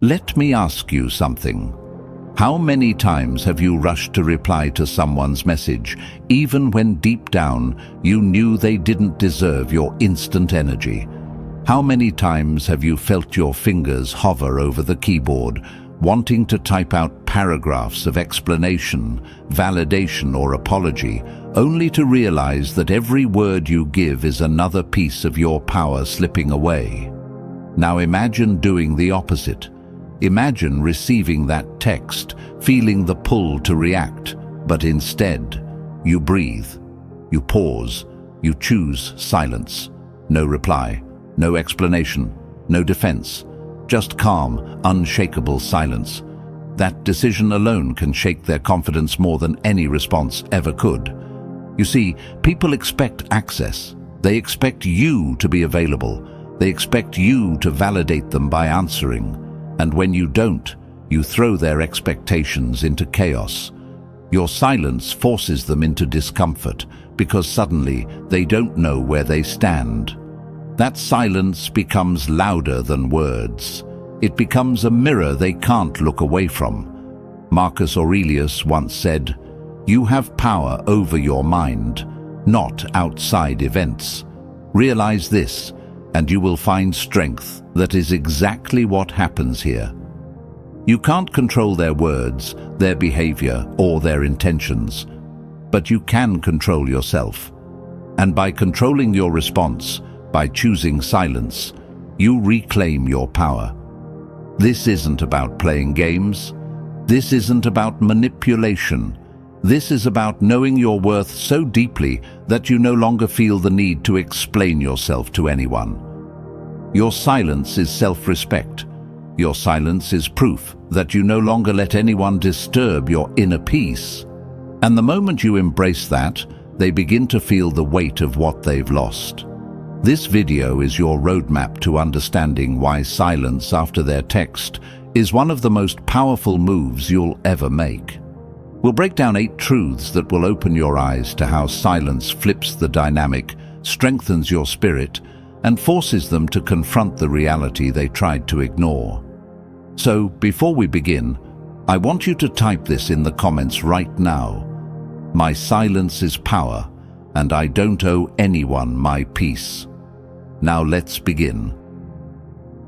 Let me ask you something. How many times have you rushed to reply to someone's message, even when deep down you knew they didn't deserve your instant energy? How many times have you felt your fingers hover over the keyboard, wanting to type out paragraphs of explanation, validation, or apology, only to realize that every word you give is another piece of your power slipping away? Now imagine doing the opposite. Imagine receiving that text, feeling the pull to react, but instead, you breathe, you pause, you choose silence. No reply, no explanation, no defense, just calm, unshakable silence. That decision alone can shake their confidence more than any response ever could. You see, people expect access. They expect you to be available. They expect you to validate them by answering. And when you don't, you throw their expectations into chaos. Your silence forces them into discomfort because suddenly they don't know where they stand. That silence becomes louder than words. It becomes a mirror they can't look away from. Marcus Aurelius once said, "You have power over your mind, not outside events. Realize this, and you will find strength." That is exactly what happens here. You can't control their words, their behavior, or their intentions, but you can control yourself. And by controlling your response, by choosing silence, you reclaim your power. This isn't about playing games. This isn't about manipulation. This is about knowing your worth so deeply that you no longer feel the need to explain yourself to anyone. Your silence is self-respect. Your silence is proof that you no longer let anyone disturb your inner peace. And the moment you embrace that, they begin to feel the weight of what they've lost. This video is your roadmap to understanding why silence after their text is one of the most powerful moves you'll ever make. We'll break down 8 truths that will open your eyes to how silence flips the dynamic, strengthens your spirit, and forces them to confront the reality they tried to ignore. So, before we begin, I want you to type this in the comments right now. My silence is power, and I don't owe anyone my peace. Now let's begin.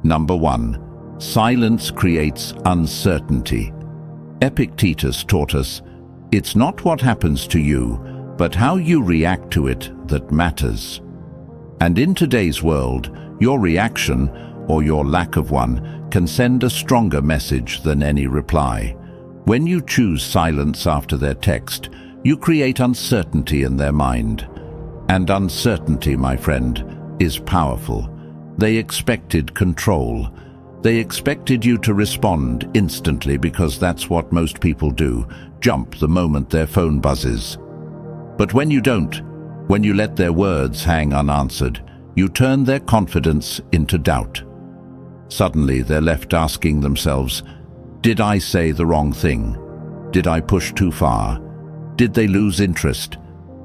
Number 1. Silence creates uncertainty. Epictetus taught us, it's not what happens to you, but how you react to it that matters. And in today's world, your reaction, or your lack of one, can send a stronger message than any reply. When you choose silence after their text, you create uncertainty in their mind. And uncertainty, my friend, is powerful. They expected control. They expected you to respond instantly because that's what most people do, jump the moment their phone buzzes. But when you don't, when you let their words hang unanswered, you turn their confidence into doubt. Suddenly they're left asking themselves, did I say the wrong thing? Did I push too far? Did they lose interest?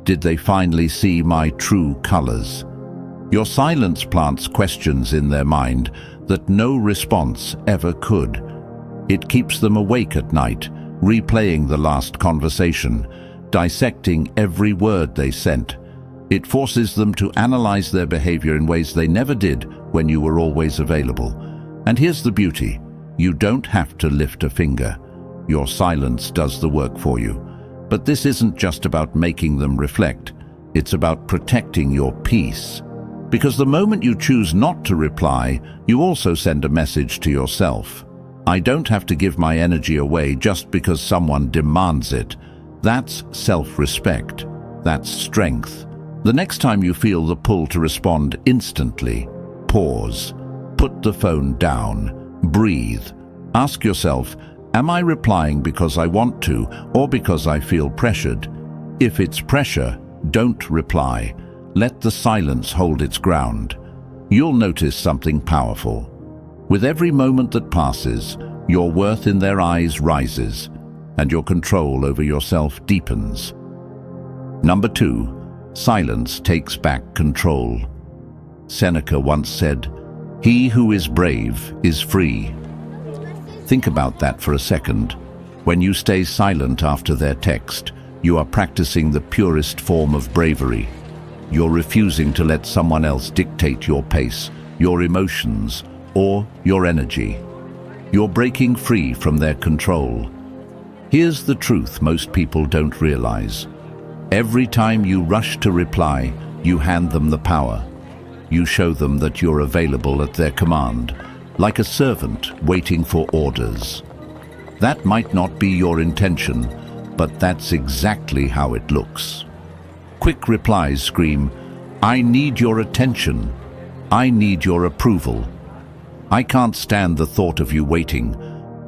Did they finally see my true colors? Your silence plants questions in their mind that no response ever could. It keeps them awake at night, replaying the last conversation, dissecting every word they sent. It forces them to analyze their behavior in ways they never did when you were always available. And here's the beauty. You don't have to lift a finger. Your silence does the work for you. But this isn't just about making them reflect. It's about protecting your peace. Because the moment you choose not to reply, you also send a message to yourself. I don't have to give my energy away just because someone demands it. That's self-respect. That's strength. The next time you feel the pull to respond instantly, pause. Put the phone down. Breathe. Ask yourself, am I replying because I want to or because I feel pressured? If it's pressure, don't reply. Let the silence hold its ground. You'll notice something powerful. With every moment that passes, your worth in their eyes rises, and your control over yourself deepens. Number 2. Silence takes back control. Seneca once said, "He who is brave is free." Think about that for a second. When you stay silent after their text, you are practicing the purest form of bravery. You're refusing to let someone else dictate your pace, your emotions, or your energy. You're breaking free from their control. Here's the truth most people don't realize. Every time you rush to reply, you hand them the power. You show them that you're available at their command, like a servant waiting for orders. That might not be your intention, but that's exactly how it looks. Quick replies scream, "I need your attention. I need your approval. I can't stand the thought of you waiting,"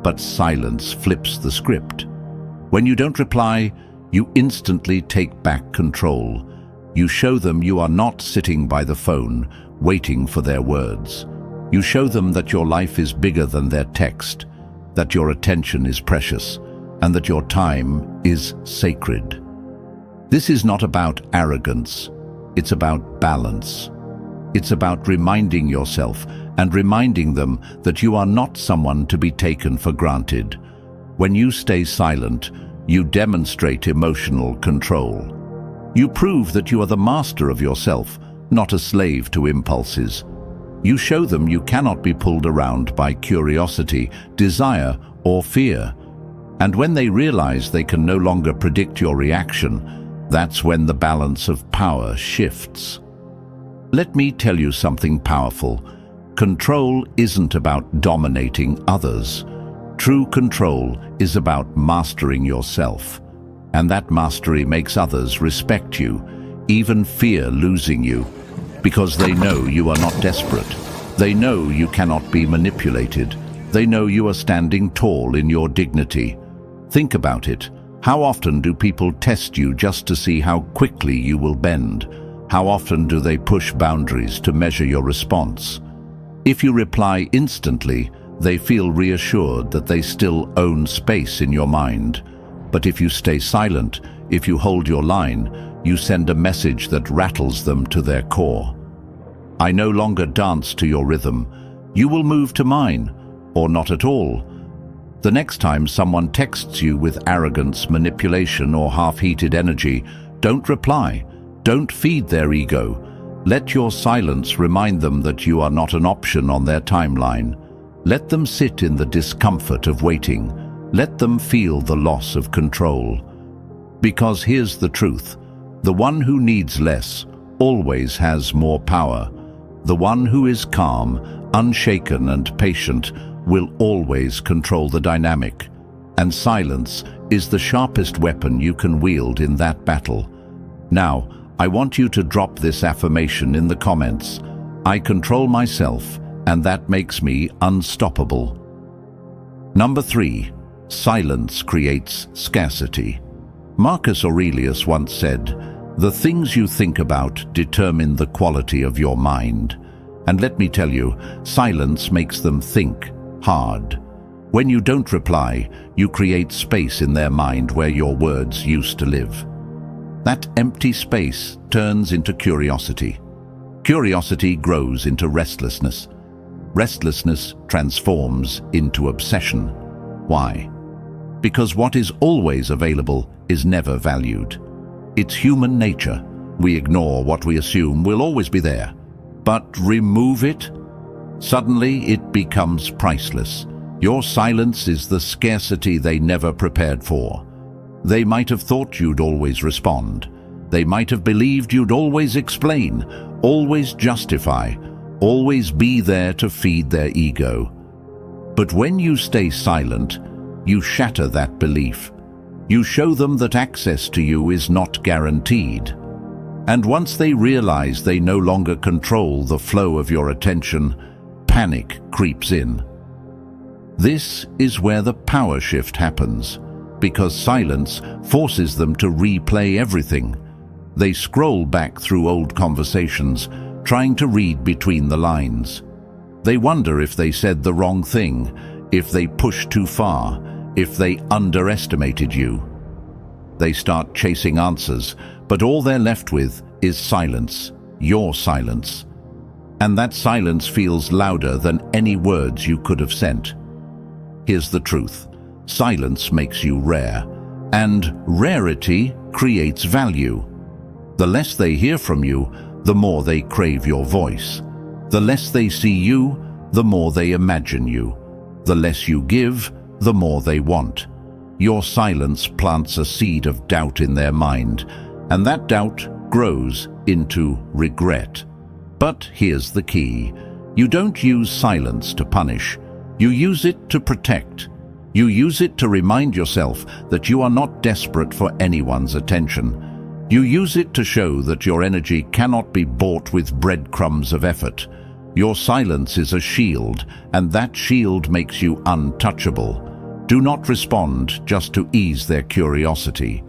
but silence flips the script. When you don't reply, you instantly take back control. You show them you are not sitting by the phone, waiting for their words. You show them that your life is bigger than their text, that your attention is precious, and that your time is sacred. This is not about arrogance. It's about balance. It's about reminding yourself and reminding them that you are not someone to be taken for granted. When you stay silent, you demonstrate emotional control. You prove that you are the master of yourself, not a slave to impulses. You show them you cannot be pulled around by curiosity, desire, or fear. And when they realize they can no longer predict your reaction, that's when the balance of power shifts. Let me tell you something powerful. Control isn't about dominating others. True control is about mastering yourself. And that mastery makes others respect you, even fear losing you, because they know you are not desperate. They know you cannot be manipulated. They know you are standing tall in your dignity. Think about it. How often do people test you just to see how quickly you will bend? How often do they push boundaries to measure your response? If you reply instantly, they feel reassured that they still own space in your mind. But if you stay silent, if you hold your line, you send a message that rattles them to their core. I no longer dance to your rhythm. You will move to mine, or not at all. The next time someone texts you with arrogance, manipulation, or half-heated energy, don't reply. Don't feed their ego. Let your silence remind them that you are not an option on their timeline. Let them sit in the discomfort of waiting. Let them feel the loss of control. Because here's the truth. The one who needs less always has more power. The one who is calm, unshaken, and patient will always control the dynamic. And silence is the sharpest weapon you can wield in that battle. Now, I want you to drop this affirmation in the comments. I control myself, and that makes me unstoppable. Number 3. Silence creates scarcity. Marcus Aurelius once said, "The things you think about determine the quality of your mind." And let me tell you, silence makes them think hard. When you don't reply, you create space in their mind where your words used to live. That empty space turns into curiosity. Curiosity grows into restlessness. Restlessness transforms into obsession. Why? Because what is always available is never valued. It's human nature. We ignore what we assume will always be there. But remove it, suddenly it becomes priceless. Your silence is the scarcity they never prepared for. They might have thought you'd always respond. They might have believed you'd always explain, always justify, always be there to feed their ego. But when you stay silent, you shatter that belief. You show them that access to you is not guaranteed. And once they realize they no longer control the flow of your attention, panic creeps in. This is where the power shift happens, because silence forces them to replay everything. They scroll back through old conversations, trying to read between the lines. They wonder if they said the wrong thing, if they pushed too far, if they underestimated you. They start chasing answers, but all they're left with is silence, your silence. And that silence feels louder than any words you could have sent. Here's the truth. Silence makes you rare, and rarity creates value. The less they hear from you, the more they crave your voice. The less they see you, the more they imagine you. The less you give, the more they want. Your silence plants a seed of doubt in their mind, and that doubt grows into regret. But here's the key. You don't use silence to punish. You use it to protect. You use it to remind yourself that you are not desperate for anyone's attention. You use it to show that your energy cannot be bought with breadcrumbs of effort. Your silence is a shield, and that shield makes you untouchable. Do not respond just to ease their curiosity.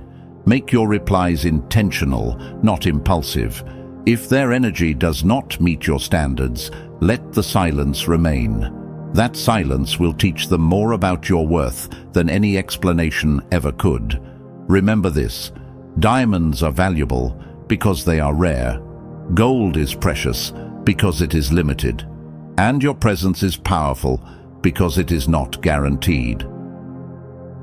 Make your replies intentional, not impulsive. If their energy does not meet your standards, let the silence remain. That silence will teach them more about your worth than any explanation ever could. Remember this: diamonds are valuable because they are rare. Gold is precious because it is limited. And your presence is powerful because it is not guaranteed.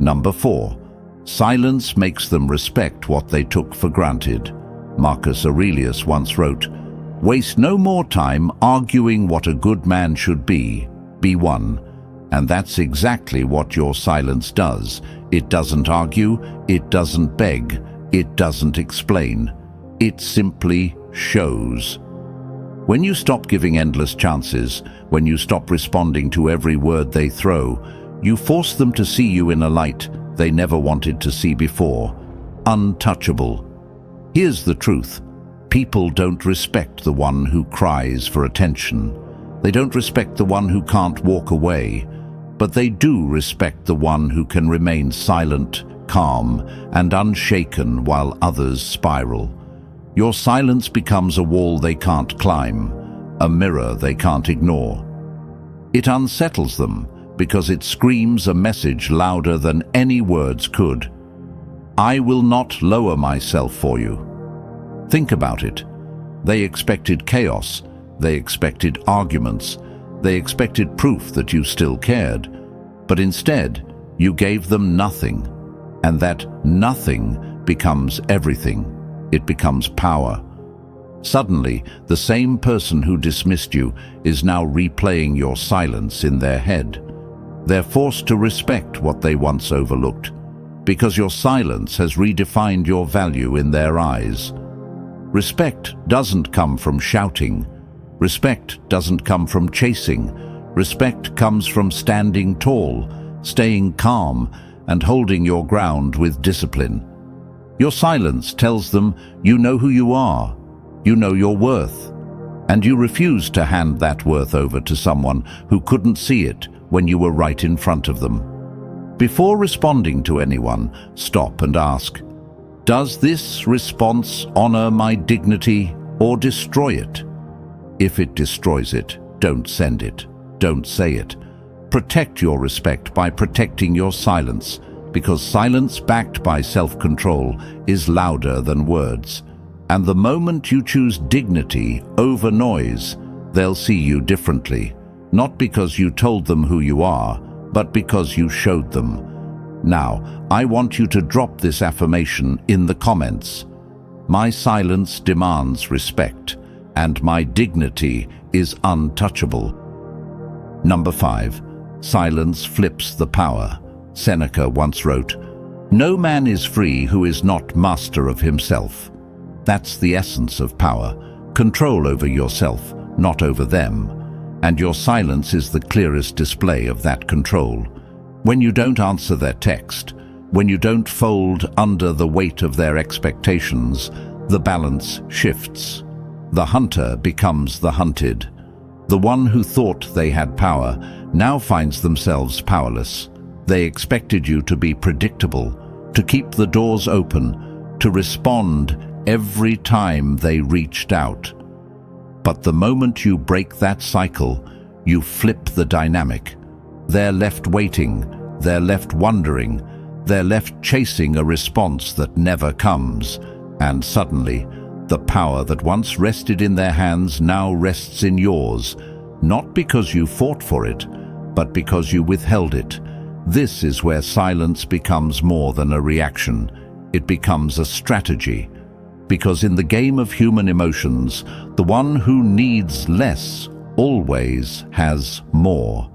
Number 4. Silence makes them respect what they took for granted. Marcus Aurelius once wrote, "Waste no more time arguing what a good man should be one." And that's exactly what your silence does. It doesn't argue, it doesn't beg, it doesn't explain. It simply shows. When you stop giving endless chances, when you stop responding to every word they throw, you force them to see you in a light they never wanted to see before. Untouchable. Here's the truth. People don't respect the one who cries for attention. They don't respect the one who can't walk away. But they do respect the one who can remain silent, calm, and unshaken while others spiral. Your silence becomes a wall they can't climb, a mirror they can't ignore. It unsettles them because it screams a message louder than any words could. I will not lower myself for you. Think about it. They expected chaos. They expected arguments. They expected proof that you still cared. But instead, you gave them nothing. And that nothing becomes everything. It becomes power. Suddenly, the same person who dismissed you is now replaying your silence in their head. They're forced to respect what they once overlooked, because your silence has redefined your value in their eyes. Respect doesn't come from shouting. Respect doesn't come from chasing. Respect comes from standing tall, staying calm, and holding your ground with discipline. Your silence tells them you know who you are, you know your worth, and you refuse to hand that worth over to someone who couldn't see it when you were right in front of them. Before responding to anyone, stop and ask, does this response honor my dignity or destroy it? If it destroys it, don't send it. Don't say it. Protect your respect by protecting your silence, because silence backed by self-control is louder than words. And the moment you choose dignity over noise, they'll see you differently, not because you told them who you are, but because you showed them. Now, I want you to drop this affirmation in the comments. My silence demands respect, and my dignity is untouchable. Number 5. Silence flips the power. Seneca once wrote, "No man is free who is not master of himself." That's the essence of power. Control over yourself, not over them. And your silence is the clearest display of that control. When you don't answer their text, when you don't fold under the weight of their expectations, the balance shifts. The hunter becomes the hunted. The one who thought they had power now finds themselves powerless. They expected you to be predictable, to keep the doors open, to respond every time they reached out. But the moment you break that cycle, you flip the dynamic. They're left waiting, they're left wondering, they're left chasing a response that never comes. And suddenly, the power that once rested in their hands now rests in yours, not because you fought for it, but because you withheld it. This is where silence becomes more than a reaction. It becomes a strategy. Because in the game of human emotions, the one who needs less always has more.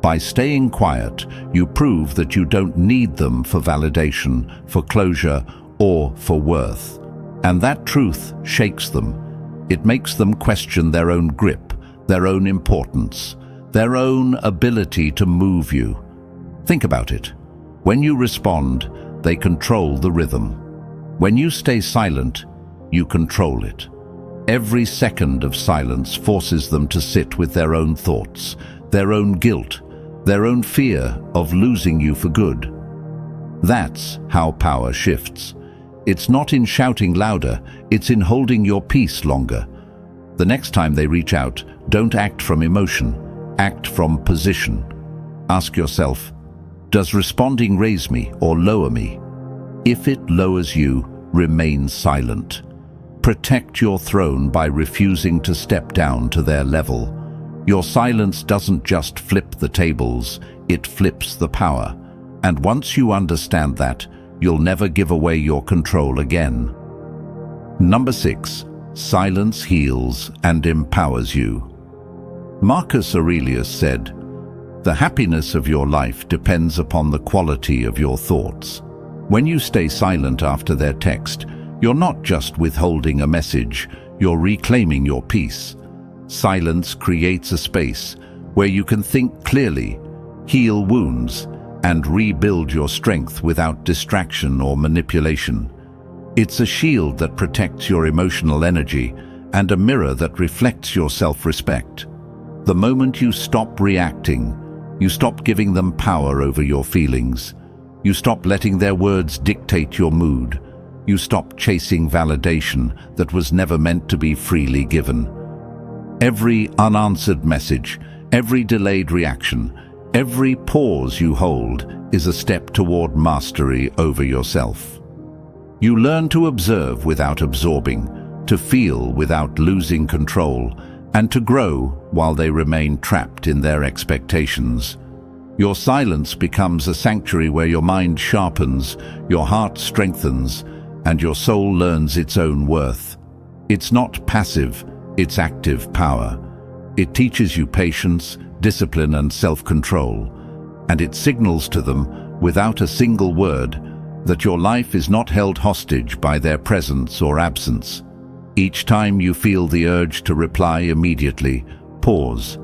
By staying quiet, you prove that you don't need them for validation, for closure, or for worth. And that truth shakes them. It makes them question their own grip, their own importance, their own ability to move you. Think about it. When you respond, they control the rhythm. When you stay silent, you control it. Every second of silence forces them to sit with their own thoughts, their own guilt, their own fear of losing you for good. That's how power shifts. It's not in shouting louder, it's in holding your peace longer. The next time they reach out, don't act from emotion, act from position. Ask yourself, does responding raise me or lower me? If it lowers you, remain silent. Protect your throne by refusing to step down to their level. Your silence doesn't just flip the tables, it flips the power. And once you understand that, you'll never give away your control again. Number 6. Silence heals and empowers you. Marcus Aurelius said, "The happiness of your life depends upon the quality of your thoughts." When you stay silent after their text, you're not just withholding a message, you're reclaiming your peace. Silence creates a space where you can think clearly, heal wounds, and rebuild your strength without distraction or manipulation. It's a shield that protects your emotional energy and a mirror that reflects your self-respect. The moment you stop reacting, you stop giving them power over your feelings. You stop letting their words dictate your mood. You stop chasing validation that was never meant to be freely given. Every unanswered message, every delayed reaction, every pause you hold is a step toward mastery over yourself. You learn to observe without absorbing, to feel without losing control, and to grow while they remain trapped in their expectations. Your silence becomes a sanctuary where your mind sharpens, your heart strengthens, and your soul learns its own worth. It's not passive, it's active power. It teaches you patience, discipline, and self-control, and it signals to them, without a single word, that your life is not held hostage by their presence or absence. Each time you feel the urge to reply immediately, pause.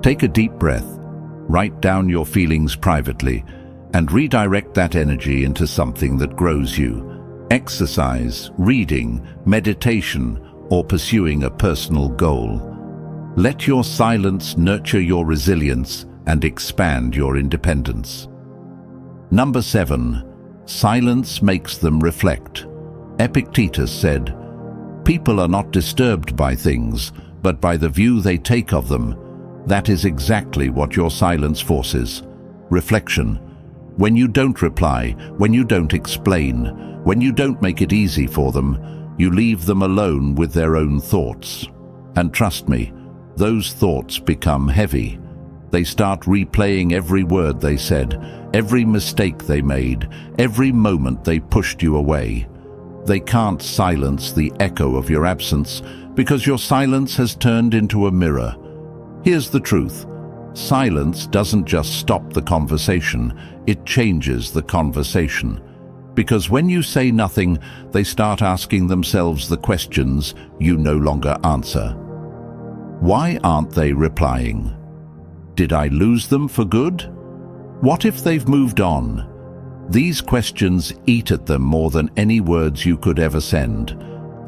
Take a deep breath, write down your feelings privately, and redirect that energy into something that grows you. Exercise, reading, meditation, or pursuing a personal goal. Let your silence nurture your resilience and expand your independence. Number 7. Silence makes them reflect. Epictetus said, "People are not disturbed by things, but by the view they take of them." That is exactly what your silence forces. Reflection. When you don't reply, when you don't explain, when you don't make it easy for them, you leave them alone with their own thoughts. And trust me, those thoughts become heavy. They start replaying every word they said, every mistake they made, every moment they pushed you away. They can't silence the echo of your absence because your silence has turned into a mirror. Here's the truth. Silence doesn't just stop the conversation, it changes the conversation. Because when you say nothing, they start asking themselves the questions you no longer answer. Why aren't they replying? Did I lose them for good? What if they've moved on? These questions eat at them more than any words you could ever send.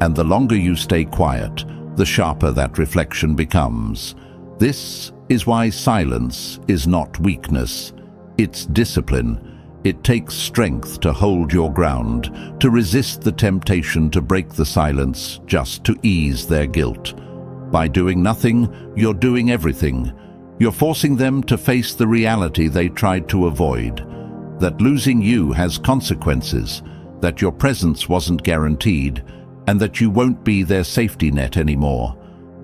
And the longer you stay quiet, the sharper that reflection becomes. This is why silence is not weakness. It's discipline. It takes strength to hold your ground, to resist the temptation to break the silence just to ease their guilt. By doing nothing, you're doing everything. You're forcing them to face the reality they tried to avoid, that losing you has consequences, that your presence wasn't guaranteed, and that you won't be their safety net anymore.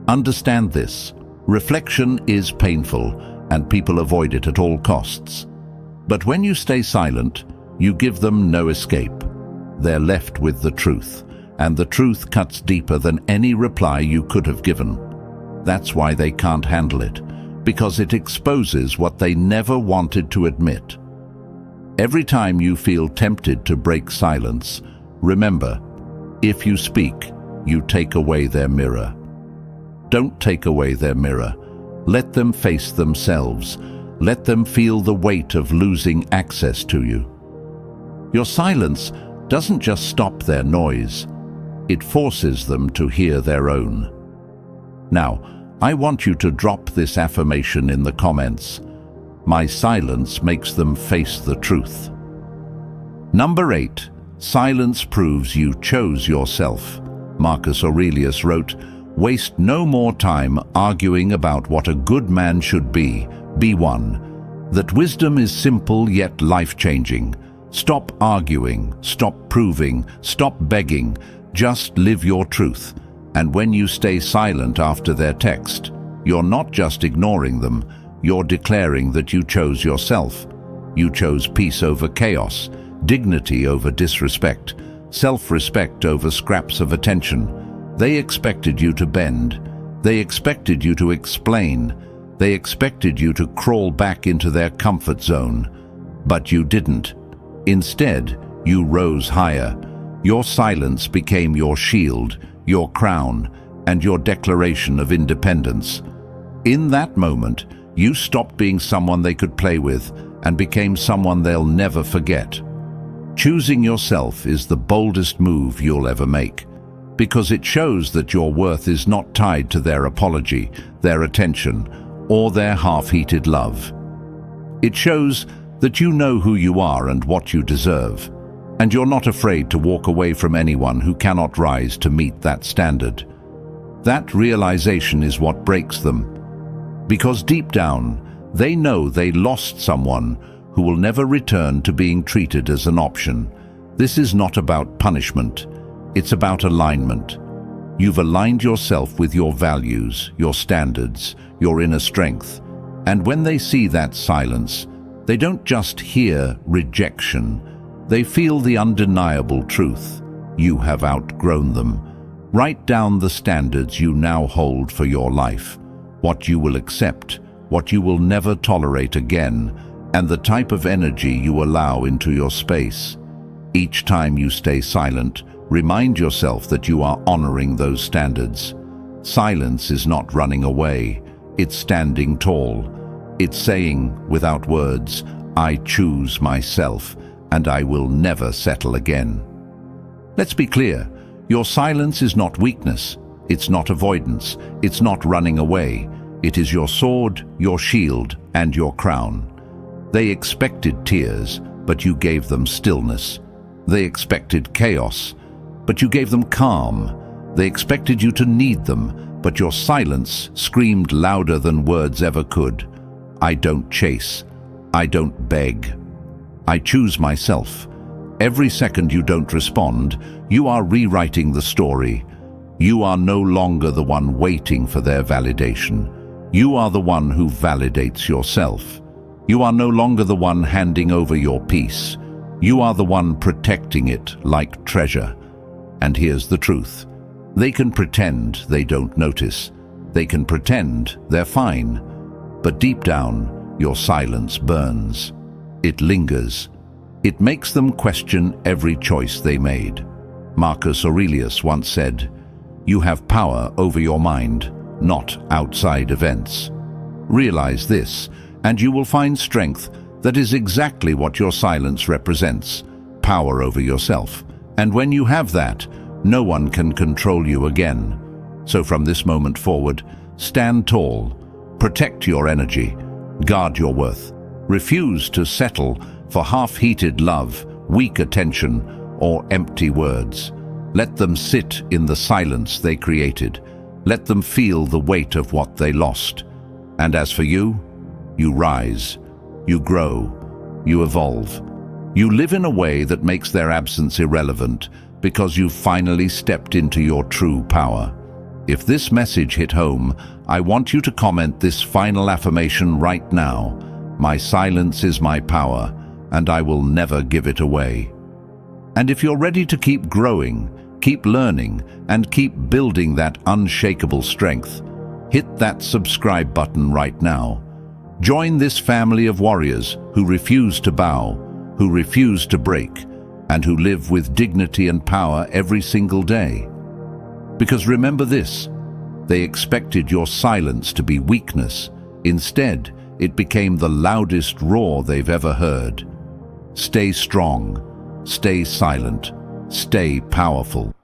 Understand this. Reflection is painful, and people avoid it at all costs. But when you stay silent, you give them no escape. They're left with the truth, and the truth cuts deeper than any reply you could have given. That's why they can't handle it, because it exposes what they never wanted to admit. Every time you feel tempted to break silence, remember, if you speak, you take away their mirror. Don't take away their mirror. Let them face themselves. Let them feel the weight of losing access to you. Your silence doesn't just stop their noise. It forces them to hear their own. Now, I want you to drop this affirmation in the comments. My silence makes them face the truth. Number 8. Silence proves you chose yourself. Marcus Aurelius wrote, "Waste no more time arguing about what a good man should be. Be one. That wisdom is simple yet life-changing. Stop arguing, stop proving, stop begging. Just live your truth. And when you stay silent after their text, you're not just ignoring them, you're declaring that you chose yourself. You chose peace over chaos, dignity over disrespect, self-respect over scraps of attention. They expected you to bend. They expected you to explain. They expected you to crawl back into their comfort zone. But you didn't. Instead, you rose higher. Your silence became your shield, your crown, and your declaration of independence. In that moment, you stopped being someone they could play with and became someone they'll never forget. Choosing yourself is the boldest move you'll ever make, because it shows that your worth is not tied to their apology, their attention, or their half-heated love. It shows that you know who you are and what you deserve, and you're not afraid to walk away from anyone who cannot rise to meet that standard. That realization is what breaks them, because deep down, they know they lost someone who will never return to being treated as an option. This is not about punishment. It's about alignment. You've aligned yourself with your values, your standards, your inner strength. And when they see that silence, they don't just hear rejection. They feel the undeniable truth. You have outgrown them. Write down the standards you now hold for your life, what you will accept, what you will never tolerate again, and the type of energy you allow into your space. Each time you stay silent, remind yourself that you are honoring those standards. Silence is not running away. It's standing tall. It's saying, without words, I choose myself, and I will never settle again. Let's be clear. Your silence is not weakness. It's not avoidance. It's not running away. It is your sword, your shield, and your crown. They expected tears, but you gave them stillness. They expected chaos, but you gave them calm. They expected you to need them, but your silence screamed louder than words ever could. I don't chase. I don't beg. I choose myself. Every second you don't respond, you are rewriting the story. You are no longer the one waiting for their validation. You are the one who validates yourself. You are no longer the one handing over your peace. You are the one protecting it like treasure. And here's the truth. They can pretend they don't notice. They can pretend they're fine. But deep down, your silence burns. It lingers. It makes them question every choice they made. Marcus Aurelius once said, "You have power over your mind, not outside events." Realize this, and you will find strength that is exactly what your silence represents, power over yourself. And when you have that, no one can control you again. So from this moment forward, stand tall, protect your energy, guard your worth. Refuse to settle for half-heated love, weak attention, or empty words. Let them sit in the silence they created. Let them feel the weight of what they lost. And as for you, you rise, you grow, you evolve. You live in a way that makes their absence irrelevant because you've finally stepped into your true power. If this message hit home, I want you to comment this final affirmation right now. My silence is my power. and I will never give it away. And if you're ready to keep growing, keep learning, and keep building that unshakable strength, hit that subscribe button right now. Join this family of warriors who refuse to bow, who refuse to break, and who live with dignity and power every single day. Because remember this, they expected your silence to be weakness. Instead, it became the loudest roar they've ever heard. Stay strong, stay silent, stay powerful.